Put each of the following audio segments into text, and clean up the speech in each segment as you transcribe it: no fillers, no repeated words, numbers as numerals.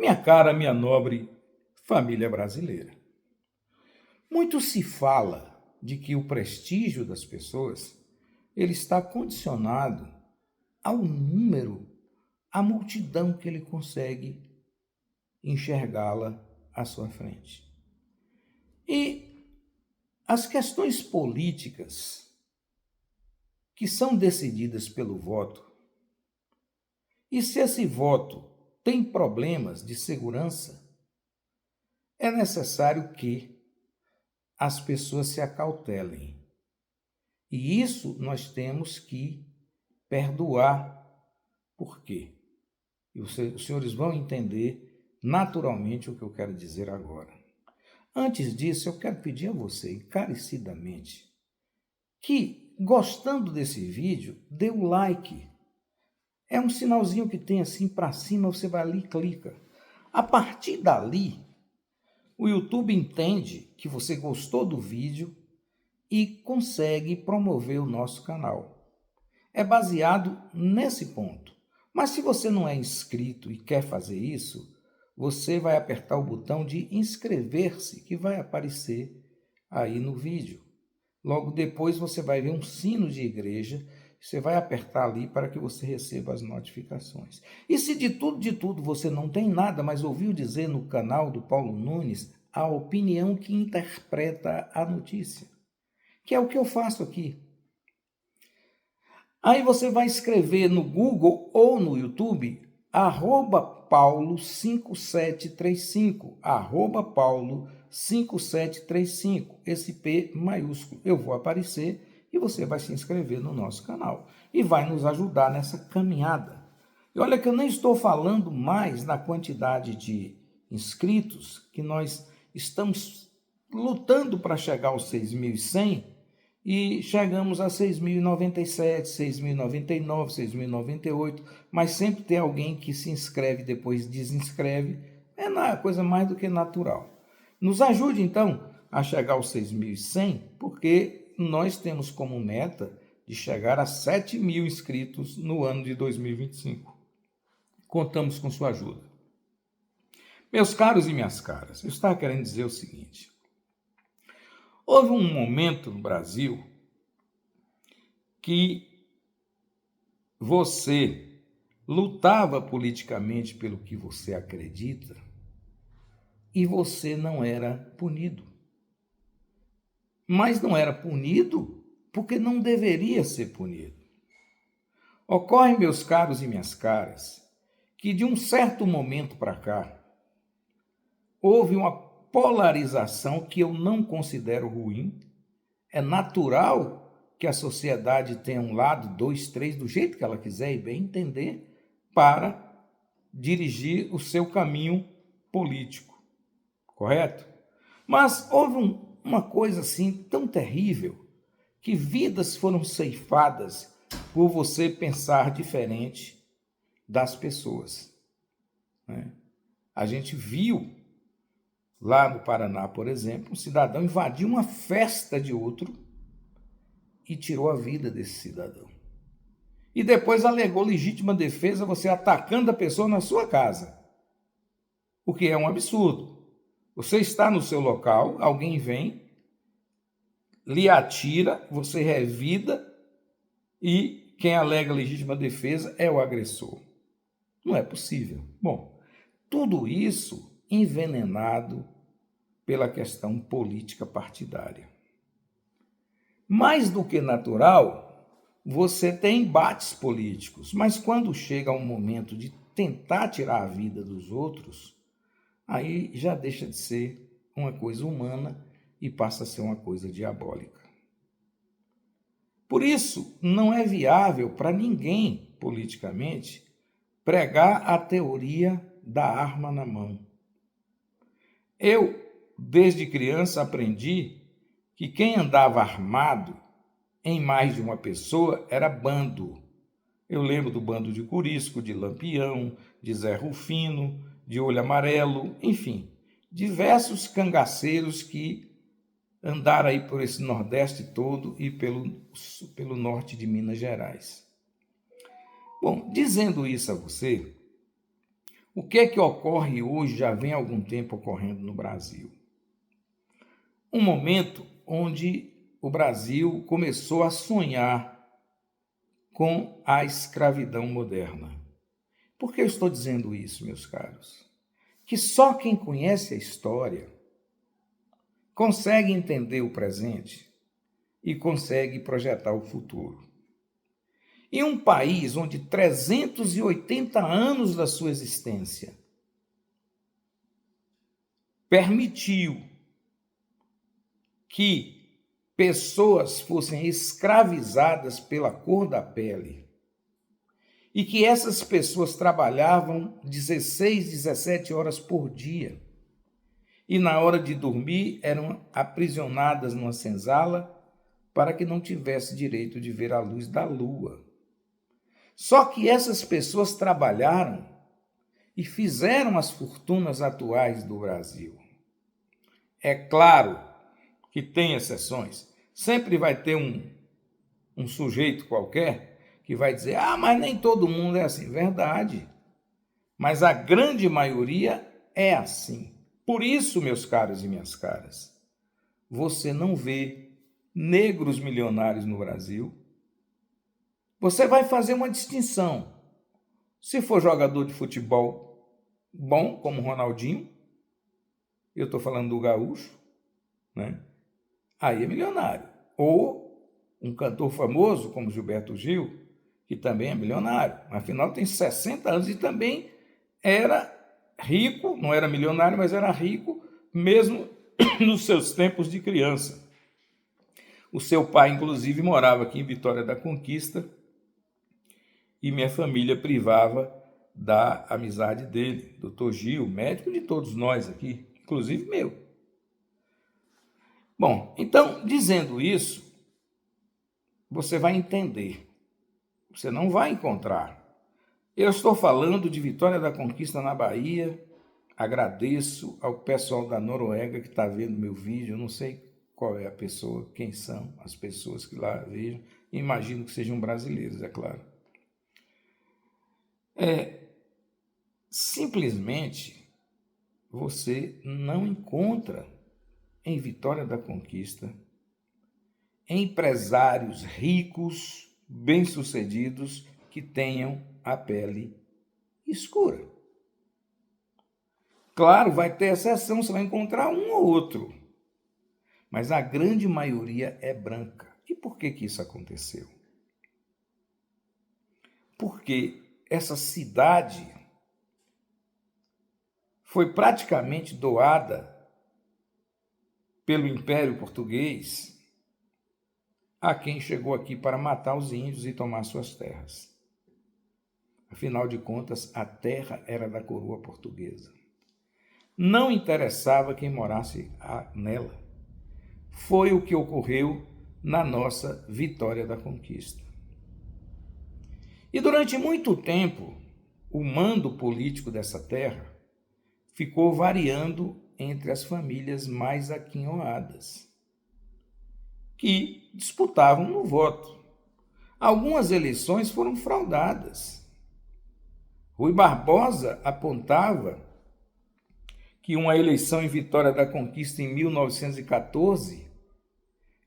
Minha cara, minha nobre família brasileira. Muito se fala de que o prestígio das pessoas ele está condicionado ao número, à multidão que ele consegue enxergá-la à sua frente. E as questões políticas que são decididas pelo voto, e se esse voto tem problemas de segurança, é necessário que as pessoas se acautelem. E isso nós temos que perdoar. Por quê? E os senhores vão entender naturalmente o que eu quero dizer agora. Antes disso, eu quero pedir a você, encarecidamente, que, gostando desse vídeo, dê o like. É um sinalzinho que tem assim para cima, você vai ali e clica. A partir dali, o YouTube entende que você gostou do vídeo e consegue promover o nosso canal. É baseado nesse ponto. Mas se você não é inscrito e quer fazer isso, você vai apertar o botão de inscrever-se que vai aparecer aí no vídeo. Logo depois você vai ver um sino de igreja, você vai apertar ali para que você receba as notificações. E se de tudo você não tem nada, mas ouviu dizer no canal do Paulo Nunes a opinião que interpreta a notícia, que é o que eu faço aqui. Aí você vai escrever no Google ou no YouTube, @paulo5735, @paulo5735, esse P maiúsculo. Eu vou aparecer e você vai se inscrever no nosso canal e vai nos ajudar nessa caminhada. E olha que eu nem estou falando mais na quantidade de inscritos, que nós estamos lutando para chegar aos 6.100, e chegamos a 6.097, 6.099, 6.098, mas sempre tem alguém que se inscreve e depois desinscreve. É coisa mais do que natural. Nos ajude, então, a chegar aos 6.100, porque nós temos como meta de chegar a 7.000 inscritos no ano de 2025. Contamos com sua ajuda. Meus caros e minhas caras, eu estava querendo dizer o seguinte. Houve um momento no Brasil que você lutava politicamente pelo que você acredita e você não era punido. Mas não era punido porque não deveria ser punido. Ocorre, meus caros e minhas caras, que de um certo momento para cá, houve uma polarização que eu não considero ruim. É natural que a sociedade tenha um lado, dois, três, do jeito que ela quiser e bem entender, para dirigir o seu caminho político, correto? Mas houve uma coisa assim tão terrível, que vidas foram ceifadas por você pensar diferente das pessoas, né? A gente viu lá no Paraná, por exemplo, um cidadão invadiu uma festa de outro e tirou a vida desse cidadão. E depois alegou legítima defesa, você atacando a pessoa na sua casa. O que é um absurdo. Você está no seu local, alguém vem, lhe atira, você revida e quem alega legítima defesa é o agressor. Não é possível. Bom, tudo isso envenenado pela questão política partidária. Mais do que natural, você tem embates políticos, mas quando chega um momento de tentar tirar a vida dos outros, aí já deixa de ser uma coisa humana e passa a ser uma coisa diabólica. Por isso, não é viável para ninguém, politicamente, pregar a teoria da arma na mão. Eu, desde criança, aprendi que quem andava armado em mais de uma pessoa era bando. Eu lembro do bando de Curisco, de Lampião, de Zé Rufino, de Olho Amarelo, enfim, diversos cangaceiros que andaram aí por esse Nordeste todo e pelo norte de Minas Gerais. Bom, dizendo isso a você, O que é que ocorre hoje, já vem há algum tempo ocorrendo no Brasil? Um momento onde o Brasil começou a sonhar com a escravidão moderna. Por que eu estou dizendo isso, meus caros? Que só quem conhece a história consegue entender o presente e consegue projetar o futuro. Em um país onde 380 anos da sua existência permitiu que pessoas fossem escravizadas pela cor da pele e que essas pessoas trabalhavam 16, 17 horas por dia e na hora de dormir eram aprisionadas numa senzala para que não tivesse direito de ver a luz da lua. Só que essas pessoas trabalharam e fizeram as fortunas atuais do Brasil. É claro que tem exceções. Sempre vai ter um sujeito qualquer que vai dizer: ah, mas nem todo mundo é assim. Verdade. Mas a grande maioria é assim. Por isso, meus caros e minhas caras, você não vê negros milionários no Brasil. Você vai fazer uma distinção. Se for jogador de futebol bom, como Ronaldinho, eu estou falando do gaúcho, né? Aí é milionário. Ou um cantor famoso, como Gilberto Gil, que também é milionário. Afinal, tem 60 anos e também era rico, não era milionário, mas era rico, mesmo nos seus tempos de criança. O seu pai, inclusive, morava aqui em Vitória da Conquista e minha família privava da amizade dele, doutor Gil, médico de todos nós aqui, inclusive meu. Bom, então, dizendo isso, você vai entender. Você não vai encontrar. Eu estou falando de Vitória da Conquista na Bahia. Agradeço ao pessoal da Noruega que está vendo meu vídeo. Eu não sei qual é a pessoa, quem são as pessoas que lá vejam. Imagino que sejam brasileiros, é claro. Simplesmente você não encontra em Vitória da Conquista empresários ricos, bem-sucedidos, que tenham a pele escura. Claro, vai ter exceção, você vai encontrar um ou outro, mas a grande maioria é branca. E por que isso aconteceu? Porque essa cidade foi praticamente doada pelo Império Português a quem chegou aqui para matar os índios e tomar suas terras. Afinal de contas, a terra era da coroa portuguesa. Não interessava quem morasse nela. Foi o que ocorreu na nossa Vitória da Conquista. E durante muito tempo, o mando político dessa terra ficou variando entre as famílias mais aquinhoadas, que disputavam no voto. Algumas eleições foram fraudadas. Rui Barbosa apontava que uma eleição em Vitória da Conquista em 1914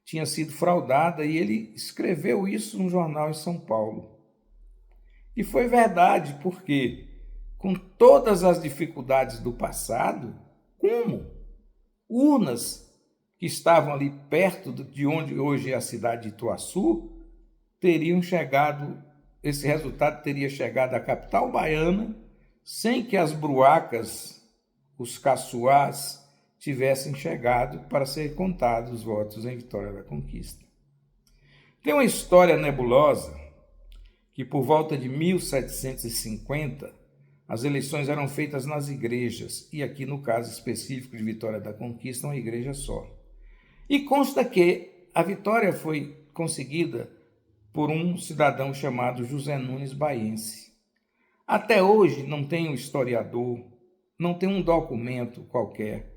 tinha sido fraudada e ele escreveu isso num jornal em São Paulo. E foi verdade, porque com todas as dificuldades do passado, como urnas que estavam ali perto de onde hoje é a cidade de Ituaçu, teriam chegado, esse resultado teria chegado à capital baiana, sem que as bruacas, os caçoás, tivessem chegado para ser contados os votos em Vitória da Conquista. Tem uma história nebulosa que por volta de 1750 as eleições eram feitas nas igrejas, e aqui no caso específico de Vitória da Conquista, uma igreja só. E consta que a vitória foi conseguida por um cidadão chamado José Nunes Baiense. Até hoje não tem um historiador, não tem um documento qualquer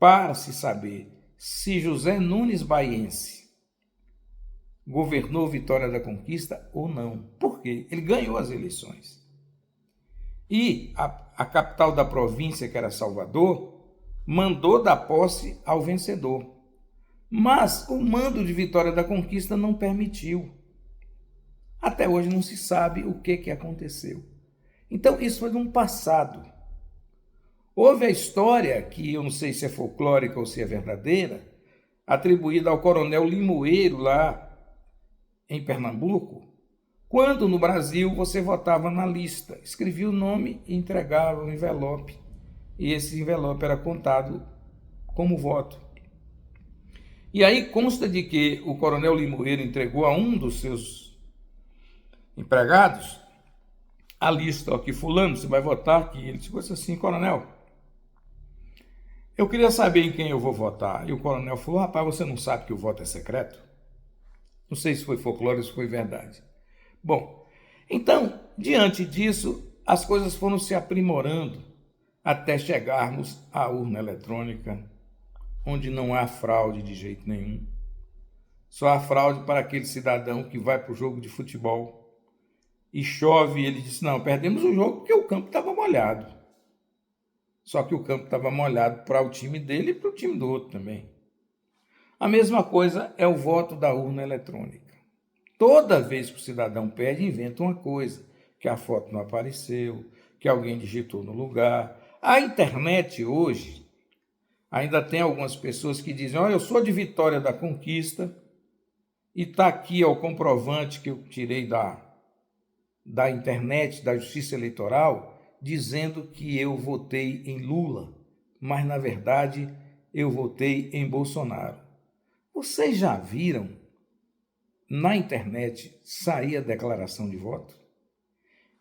para se saber se José Nunes Baiense governou Vitória da Conquista ou não. Por quê? Ele ganhou as eleições. E a capital da província, que era Salvador, mandou dar posse ao vencedor. Mas o mando de Vitória da Conquista não permitiu. Até hoje não se sabe o que aconteceu. Então, isso foi no passado. Houve a história, que eu não sei se é folclórica ou se é verdadeira, atribuída ao coronel Limoeiro, lá em Pernambuco, quando no Brasil você votava na lista, escrevia o nome e entregava o envelope, e esse envelope era contado como voto. E aí consta de que o coronel Limoeiro entregou a um dos seus empregados a lista, ó, que fulano, você vai votar aqui. Ele disse assim: coronel, eu queria saber em quem eu vou votar. E o coronel falou: rapaz, você não sabe que o voto é secreto? Não sei se foi folclore ou se foi verdade. Bom, então, diante disso, as coisas foram se aprimorando até chegarmos à urna eletrônica, onde não há fraude de jeito nenhum. Só há fraude para aquele cidadão que vai para o jogo de futebol e chove, e ele disse: não, perdemos o jogo porque o campo estava molhado. Só que o campo estava molhado para o time dele e para o time do outro também. A mesma coisa é o voto da urna eletrônica. Toda vez que o cidadão perde, inventa uma coisa, que a foto não apareceu, que alguém digitou no lugar. A internet hoje ainda tem algumas pessoas que dizem: olha, eu sou de Vitória da Conquista e está aqui o comprovante que eu tirei da internet, da Justiça Eleitoral, dizendo que eu votei em Lula, mas na verdade eu votei em Bolsonaro. Vocês já viram na internet sair a declaração de voto?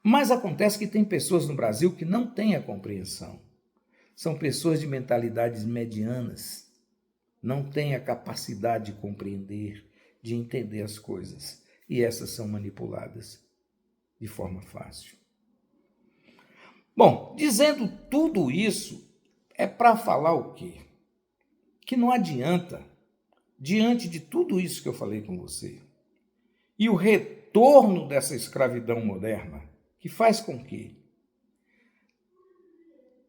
Mas acontece que tem pessoas no Brasil que não têm a compreensão. São pessoas de mentalidades medianas, não têm a capacidade de compreender, de entender as coisas, e essas são manipuladas de forma fácil. Bom, dizendo tudo isso, é para falar o quê? Que não adianta, diante de tudo isso que eu falei com você, e o retorno dessa escravidão moderna, que faz com que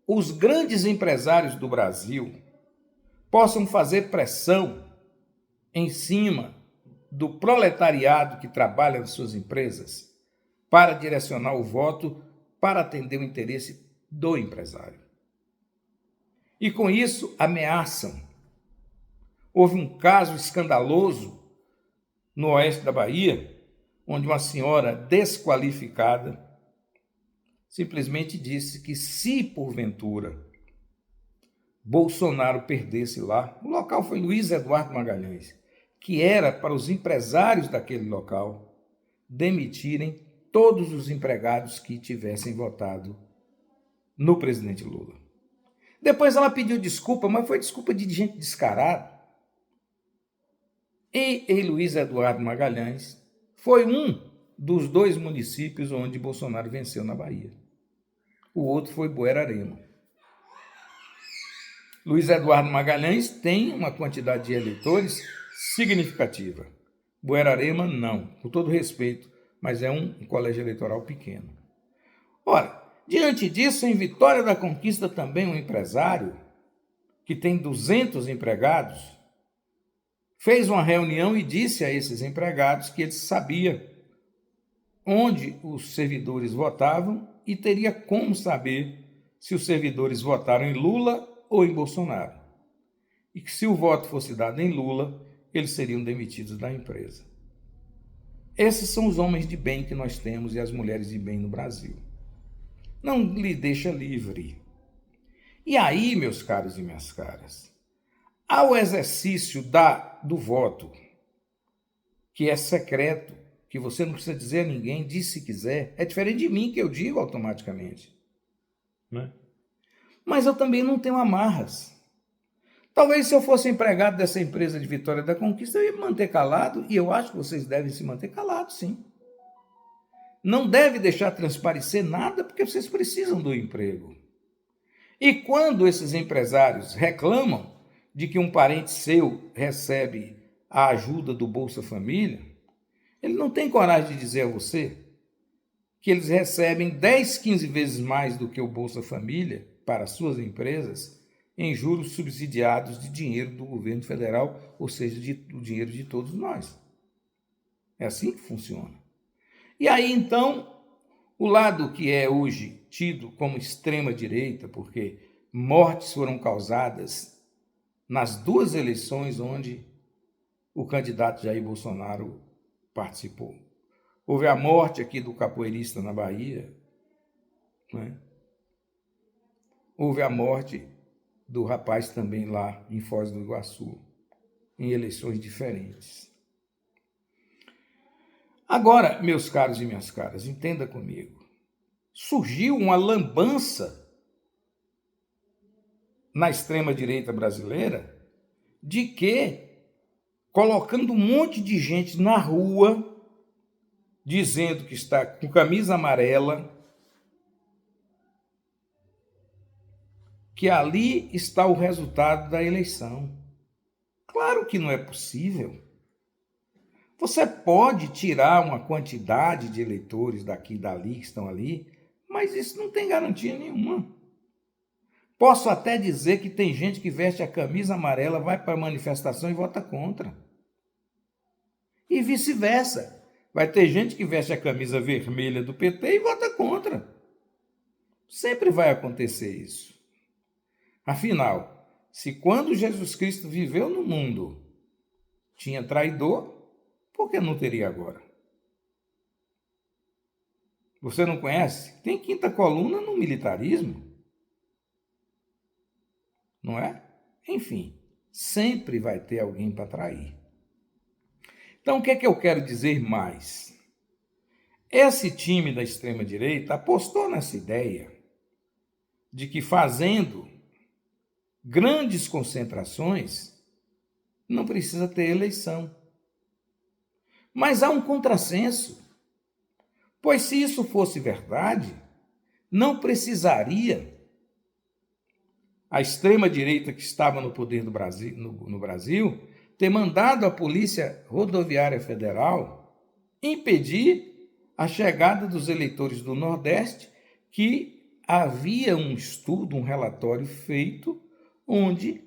os grandes empresários do Brasil possam fazer pressão em cima do proletariado que trabalha nas suas empresas para direcionar o voto para atender o interesse do empresário. E com isso ameaçam. Houve um caso escandaloso no oeste da Bahia, onde uma senhora desqualificada simplesmente disse que se porventura Bolsonaro perdesse lá, o local foi Luiz Eduardo Magalhães, que era para os empresários daquele local demitirem todos os empregados que tivessem votado no presidente Lula. Depois ela pediu desculpa, mas foi desculpa de gente descarada. E em Luiz Eduardo Magalhães foi um dos 2 municípios onde Bolsonaro venceu na Bahia. O outro foi Buerarema. Luiz Eduardo Magalhães tem uma quantidade de eleitores significativa. Buerarema não, com todo respeito, mas é um colégio eleitoral pequeno. Ora, diante disso, em Vitória da Conquista também um empresário que tem 200 empregados fez uma reunião e disse a esses empregados que ele sabia onde os servidores votavam e teria como saber se os servidores votaram em Lula ou em Bolsonaro. E que se o voto fosse dado em Lula, eles seriam demitidos da empresa. Esses são os homens de bem que nós temos e as mulheres de bem no Brasil. Não lhe deixa livre. E aí, meus caros e minhas caras, ao exercício do voto, que é secreto, que você não precisa dizer a ninguém, diz se quiser, é diferente de mim que eu digo automaticamente. Né? Mas eu também não tenho amarras. Talvez se eu fosse empregado dessa empresa de Vitória da Conquista, eu ia me manter calado, e eu acho que vocês devem se manter calados, sim. Não deve deixar transparecer nada, porque vocês precisam do emprego. E quando esses empresários reclamam de que um parente seu recebe a ajuda do Bolsa Família, ele não tem coragem de dizer a você que eles recebem 10, 15 vezes mais do que o Bolsa Família para suas empresas em juros subsidiados de dinheiro do governo federal, ou seja, do dinheiro de todos nós. É assim que funciona. E aí, então, o lado que é hoje tido como extrema-direita, porque mortes foram causadas nas duas eleições onde o candidato Jair Bolsonaro participou. Houve a morte aqui do capoeirista na Bahia, né? Houve a morte do rapaz também lá em Foz do Iguaçu, em eleições diferentes. Agora, meus caros e minhas caras, entenda comigo. Surgiu uma lambança na extrema-direita brasileira de que, colocando um monte de gente na rua, dizendo que está com camisa amarela, que ali está o resultado da eleição. Claro que não é possível. Você pode tirar uma quantidade de eleitores daqui e dali que estão ali, mas isso não tem garantia nenhuma. Posso até dizer que tem gente que veste a camisa amarela, vai para a manifestação e vota contra. E vice-versa. Vai ter gente que veste a camisa vermelha do PT e vota contra. Sempre vai acontecer isso. Afinal, se quando Jesus Cristo viveu no mundo tinha traidor, por que não teria agora? Você não conhece? Tem quinta coluna no militarismo. Não é? Enfim, sempre vai ter alguém para trair. Então, o que é que eu quero dizer mais? Esse time da extrema-direita apostou nessa ideia de que fazendo grandes concentrações não precisa ter eleição. Mas há um contrassenso, pois se isso fosse verdade, não precisaria a extrema-direita que estava no poder do Brasil, no Brasil ter mandado a Polícia Rodoviária Federal impedir a chegada dos eleitores do Nordeste, que havia um estudo, um relatório feito, onde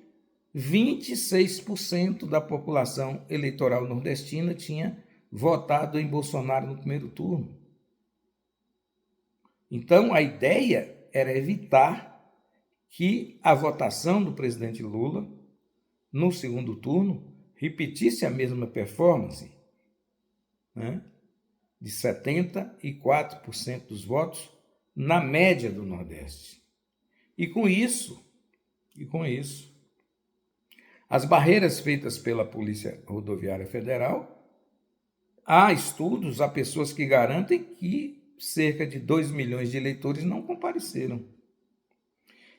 26% da população eleitoral nordestina tinha votado em Bolsonaro no primeiro turno. Então, a ideia era evitar que a votação do presidente Lula no segundo turno repetisse a mesma performance, né, de 74% dos votos na média do Nordeste. E com isso, as barreiras feitas pela Polícia Rodoviária Federal, há estudos, há pessoas que garantem que cerca de 2 milhões de eleitores não compareceram.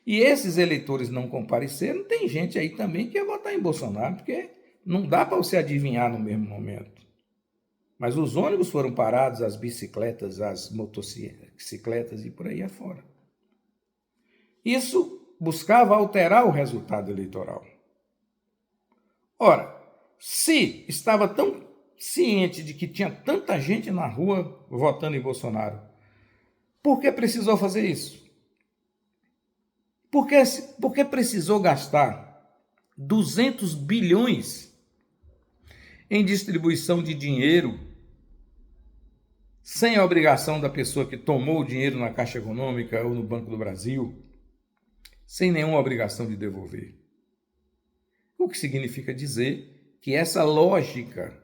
E esses eleitores não compareceram, tem gente aí também que ia votar em Bolsonaro, porque não dá para você adivinhar no mesmo momento. Mas os ônibus foram parados, as bicicletas, as motocicletas e por aí afora. Isso buscava alterar o resultado eleitoral. Ora, se estava tão ciente de que tinha tanta gente na rua votando em Bolsonaro, por que precisou fazer isso? Por que precisou gastar 200 bilhões em distribuição de dinheiro sem a obrigação da pessoa que tomou o dinheiro na Caixa Econômica ou no Banco do Brasil, sem nenhuma obrigação de devolver? O que significa dizer que essa lógica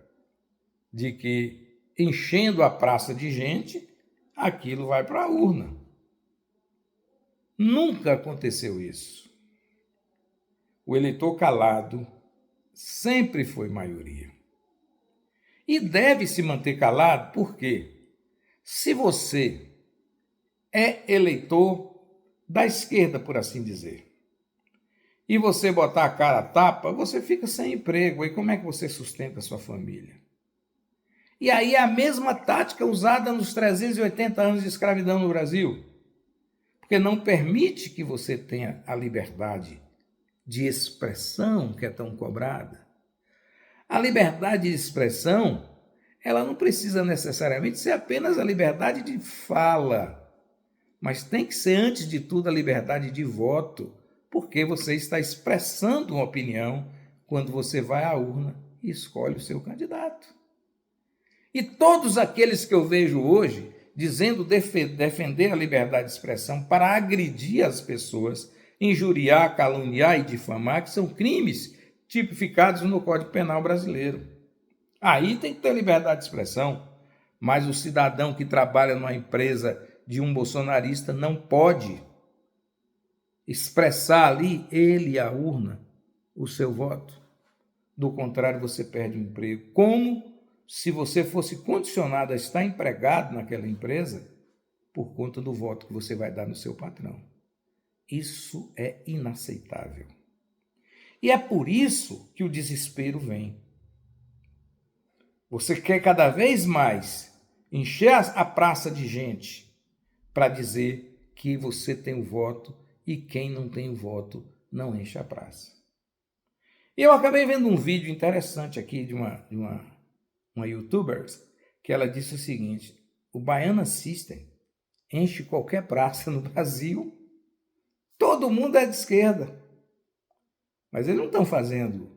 de que enchendo a praça de gente, aquilo vai para a urna. Nunca aconteceu isso. O eleitor calado sempre foi maioria. E deve se manter calado porque, se você é eleitor da esquerda, por assim dizer, e você botar a cara a tapa, você fica sem emprego. E como é que você sustenta a sua família? E aí é a mesma tática usada nos 380 anos de escravidão no Brasil, porque não permite que você tenha a liberdade de expressão que é tão cobrada. A liberdade de expressão, ela não precisa necessariamente ser apenas a liberdade de fala, mas tem que ser, antes de tudo, a liberdade de voto, porque você está expressando uma opinião quando você vai à urna e escolhe o seu candidato. E todos aqueles que eu vejo hoje dizendo defender a liberdade de expressão para agredir as pessoas, injuriar, caluniar e difamar, que são crimes tipificados no Código Penal brasileiro. Aí tem que ter liberdade de expressão, mas o cidadão que trabalha numa empresa de um bolsonarista não pode expressar ali, ele, a urna, o seu voto. Do contrário, você perde o emprego. Como se você fosse condicionado a estar empregado naquela empresa por conta do voto que você vai dar no seu patrão. Isso é inaceitável. E é por isso que o desespero vem. Você quer cada vez mais encher a praça de gente para dizer que você tem o voto e quem não tem o voto não enche a praça. E eu acabei vendo um vídeo interessante aqui de uma youtuber, que ela disse o seguinte: o Baiana System enche qualquer praça no Brasil, todo mundo é de esquerda, mas eles não estão fazendo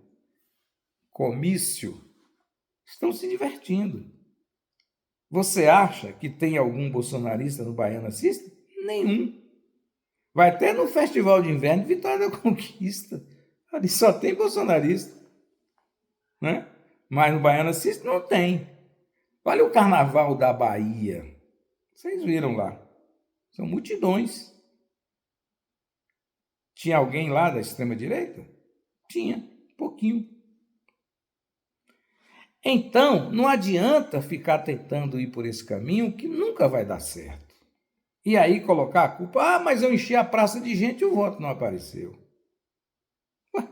comício, estão se divertindo. Você acha que tem algum bolsonarista no Baiana System? Nenhum. Vai até no Festival de Inverno de Vitória da Conquista, ali só tem bolsonarista, né? Mas no Baiana System não tem. Olha o Carnaval da Bahia. Vocês viram lá. São multidões. Tinha alguém lá da extrema-direita? Tinha, pouquinho. Então, não adianta ficar tentando ir por esse caminho que nunca vai dar certo. E aí colocar a culpa, mas eu enchi a praça de gente e o voto não apareceu. Ué,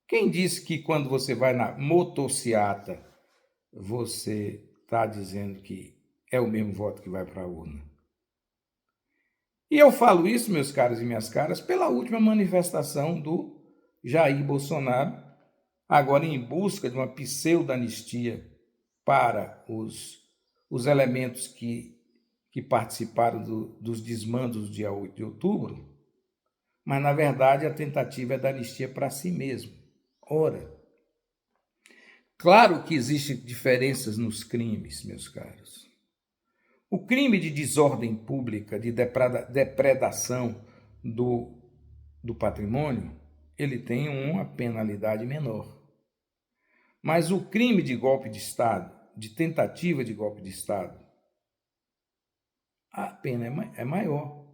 quem disse que quando você vai na motociata, você está dizendo que é o mesmo voto que vai para a urna? E eu falo isso, meus caros e minhas caras, pela última manifestação do Jair Bolsonaro, agora em busca de uma pseudo-anistia para os elementos que participaram dos desmandos do dia 8 de outubro, mas, na verdade, a tentativa é da anistia para si mesmo. Ora, claro que existem diferenças nos crimes, meus caros. O crime de desordem pública, de depredação do patrimônio, ele tem uma penalidade menor. Mas o crime de golpe de Estado, de tentativa de golpe de Estado, a pena é maior.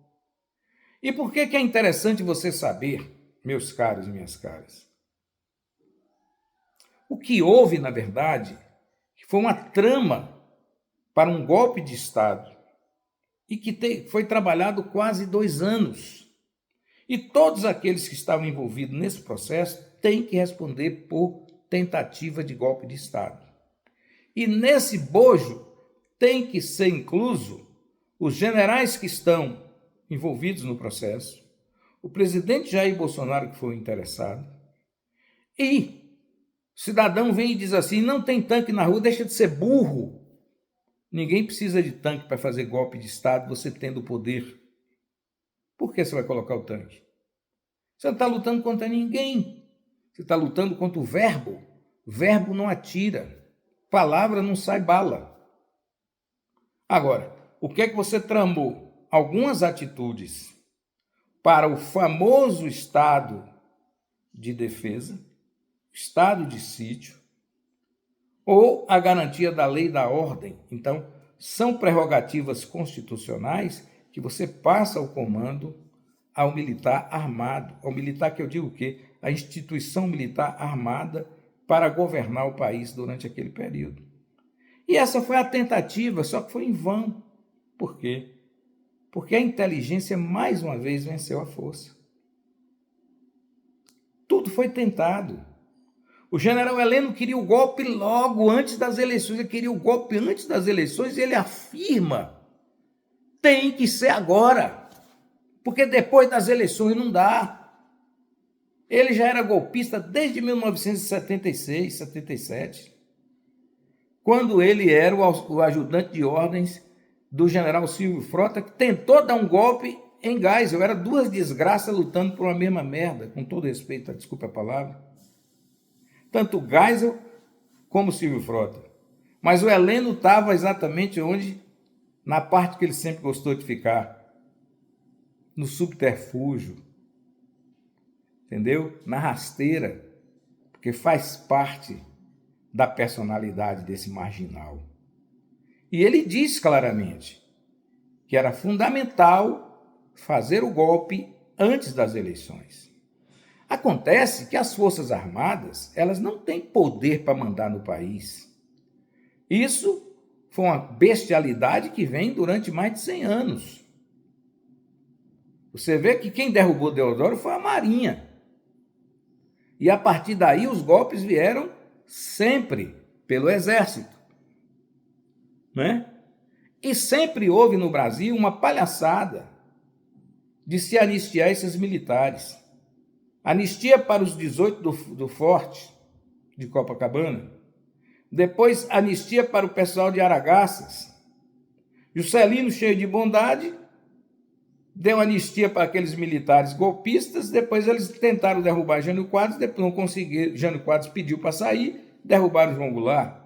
E por que é interessante você saber, meus caros e minhas caras? O que houve, na verdade, foi uma trama para um golpe de Estado e que foi trabalhado quase 2 anos. E todos aqueles que estavam envolvidos nesse processo têm que responder por tentativa de golpe de Estado. E nesse bojo tem que ser incluso os generais que estão envolvidos no processo, o presidente Jair Bolsonaro, que foi o interessado, e o cidadão vem e diz assim: não tem tanque na rua, deixa de ser burro. Ninguém precisa de tanque para fazer golpe de Estado, você tendo poder. Por que você vai colocar o tanque? Você não está lutando contra ninguém. Você está lutando contra o verbo. Verbo não atira. Palavra não sai bala. Agora, o que é que você tramou? Algumas atitudes para o famoso estado de defesa, estado de sítio, ou a garantia da lei e da ordem. Então, são prerrogativas constitucionais que você passa o comando ao militar armado. Ao militar que eu digo o quê? A instituição militar armada para governar o país durante aquele período. E essa foi a tentativa, só que foi em vão. Por quê? Porque a inteligência, mais uma vez, venceu a força. Tudo foi tentado. O general Heleno queria o golpe logo antes das eleições, ele queria o golpe antes das eleições e ele afirma: tem que ser agora, porque depois das eleições não dá. Ele já era golpista desde 1976, 77. quando ele era o ajudante de ordens do general Silvio Frota, que tentou dar um golpe em Geisel. Era duas desgraças lutando por uma mesma merda, com todo respeito, desculpa a palavra. Tanto Geisel como Silvio Frota. Mas o Heleno estava exatamente onde, na parte que ele sempre gostou de ficar, no subterfúgio, entendeu? Na rasteira, porque faz parte da personalidade desse marginal. E ele diz claramente que era fundamental fazer o golpe antes das eleições. Acontece que as Forças Armadas, elas não têm poder para mandar no país. Isso foi uma bestialidade que vem durante mais de 100 anos. Você vê que quem derrubou Deodoro foi a Marinha. E a partir daí os golpes vieram sempre pelo Exército. Né? E sempre houve no Brasil uma palhaçada de se anistiar esses militares. Anistia para os 18 do Forte, de Copacabana. Depois, anistia para o pessoal de Aragaças. Juscelino, cheio de bondade, deu anistia para aqueles militares golpistas. Depois eles tentaram derrubar Jânio Quadros, depois não conseguiram. Jânio Quadros pediu para sair, derrubaram João Goulart.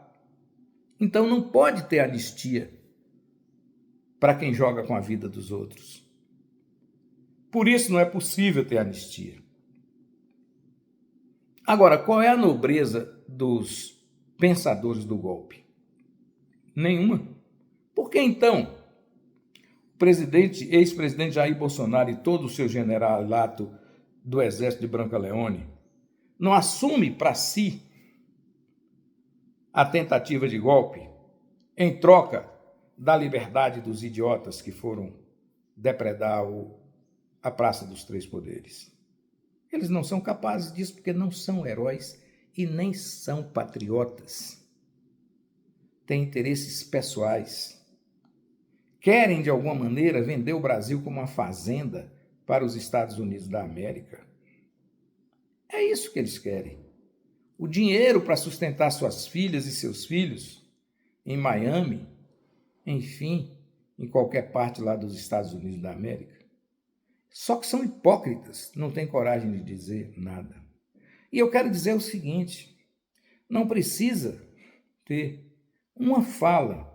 Então não pode ter anistia para quem joga com a vida dos outros. Por isso não é possível ter anistia. Agora, qual é a nobreza dos pensadores do golpe? Nenhuma. Por que então o ex-presidente Jair Bolsonaro e todo o seu generalato do Exército de Branca Leone não assume para si a tentativa de golpe em troca da liberdade dos idiotas que foram depredar a Praça dos Três Poderes? Eles não são capazes disso porque não são heróis e nem são patriotas. Têm interesses pessoais. Querem, de alguma maneira, vender o Brasil como uma fazenda para os Estados Unidos da América. É isso que eles querem. O dinheiro para sustentar suas filhas e seus filhos em Miami, enfim, em qualquer parte lá dos Estados Unidos da América. Só que são hipócritas, não têm coragem de dizer nada. E eu quero dizer o seguinte, não precisa ter uma fala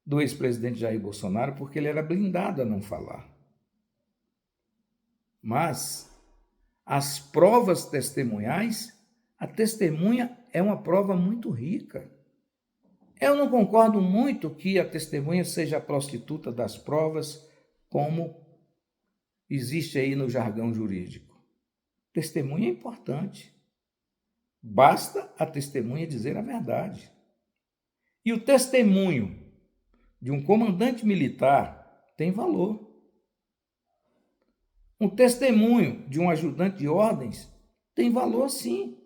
do ex-presidente Jair Bolsonaro, porque ele era blindado a não falar. Mas as provas testemunhais, a testemunha é uma prova muito rica. Eu não concordo muito que a testemunha seja a prostituta das provas, como existe aí no jargão jurídico. Testemunha é importante. Basta a testemunha dizer a verdade. E o testemunho de um comandante militar tem valor. Um testemunho de um ajudante de ordens tem valor, sim.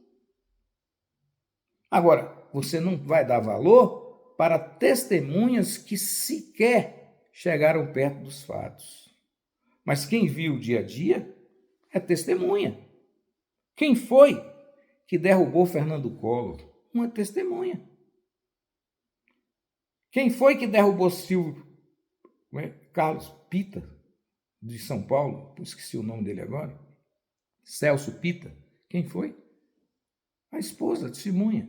Agora, você não vai dar valor para testemunhas que sequer chegaram perto dos fatos. Mas quem viu o dia a dia é testemunha. Quem foi que derrubou Fernando Collor? Uma testemunha. Quem foi que derrubou Carlos Pita, de São Paulo? Esqueci o nome dele agora. Celso Pita. Quem foi? A esposa, testemunha.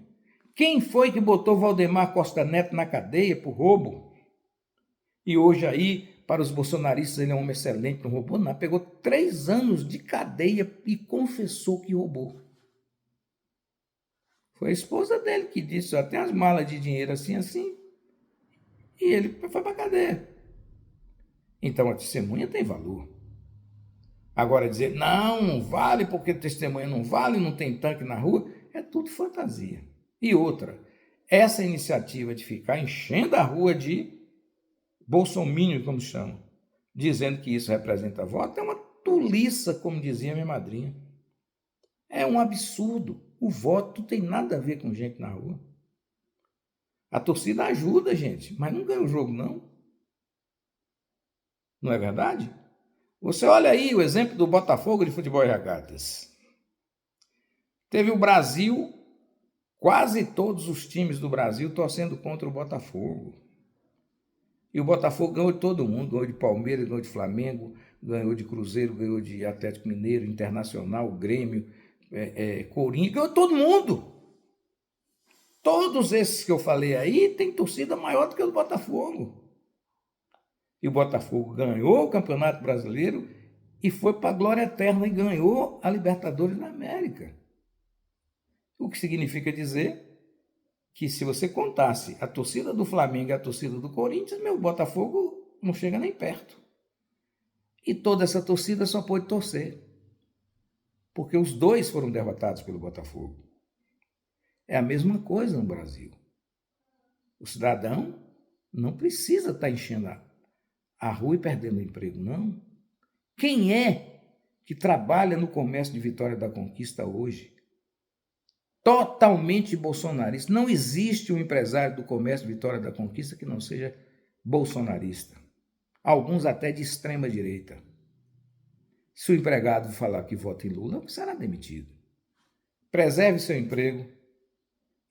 Quem foi que botou Valdemar Costa Neto na cadeia por roubo? E hoje aí, para os bolsonaristas, ele é um homem excelente, não roubou nada. Pegou 3 anos de cadeia e confessou que roubou. Foi a esposa dele que disse, ó, tem as malas de dinheiro assim, e ele foi para a cadeia. Então a testemunha tem valor. Agora dizer, não vale porque testemunha não vale, não tem tanque na rua, é tudo fantasia. E outra, essa iniciativa de ficar enchendo a rua de bolsominion, como chamam, dizendo que isso representa voto, é uma toliça, como dizia minha madrinha. É um absurdo. O voto não tem nada a ver com gente na rua. A torcida ajuda, gente, mas não ganha o jogo, não. Não é verdade? Você olha aí o exemplo do Botafogo de Futebol e Regatas. Teve o Brasil Quase todos os times do Brasil torcendo contra o Botafogo. E o Botafogo ganhou de todo mundo, ganhou de Palmeiras, ganhou de Flamengo, ganhou de Cruzeiro, ganhou de Atlético Mineiro, Internacional, Grêmio, Corinthians, ganhou de todo mundo. Todos esses que eu falei aí têm torcida maior do que o do Botafogo. E o Botafogo ganhou o Campeonato Brasileiro e foi para a glória eterna e ganhou a Libertadores da América. O que significa dizer que se você contasse a torcida do Flamengo e a torcida do Corinthians, meu Botafogo não chega nem perto. E toda essa torcida só pôde torcer, porque os dois foram derrotados pelo Botafogo. É a mesma coisa no Brasil. O cidadão não precisa estar enchendo a rua e perdendo o emprego, não. Quem é que trabalha no comércio de Vitória da Conquista hoje? Totalmente bolsonarista. Não existe um empresário do comércio de Vitória da Conquista que não seja bolsonarista. Alguns até de extrema direita. Se o empregado falar que vota em Lula, será demitido. Preserve seu emprego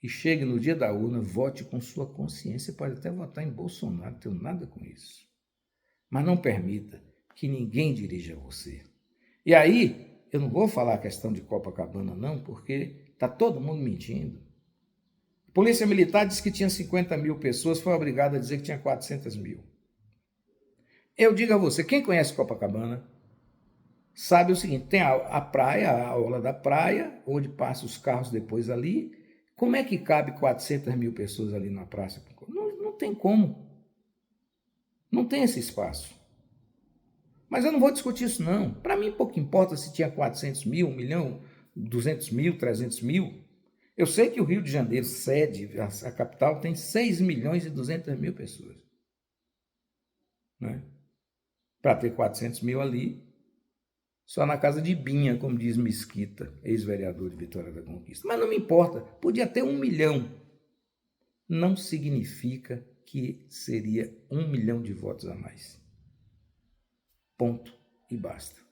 e chegue no dia da urna, vote com sua consciência. Pode até votar em Bolsonaro, não tenho nada com isso. Mas não permita que ninguém dirija você. E aí, eu não vou falar a questão de Copacabana não, porque está todo mundo mentindo. A Polícia Militar disse que tinha 50 mil pessoas, foi obrigada a dizer que tinha 400 mil. Eu digo a você, quem conhece Copacabana sabe o seguinte, tem a praia, a orla da praia, onde passam os carros depois ali. Como é que cabe 400 mil pessoas ali na praça? Não tem como. Não tem esse espaço. Mas eu não vou discutir isso não. Para mim pouco importa se tinha 400 mil, 1 milhão, 200 mil, 300 mil. Eu sei que o Rio de Janeiro, sede, a capital, tem 6 milhões e 200 mil pessoas. Né? Para ter 400 mil ali, só na casa de Binha, como diz Mesquita, ex-vereador de Vitória da Conquista. Mas não me importa, podia ter 1 milhão. Não significa que seria 1 milhão de votos a mais. Ponto e basta.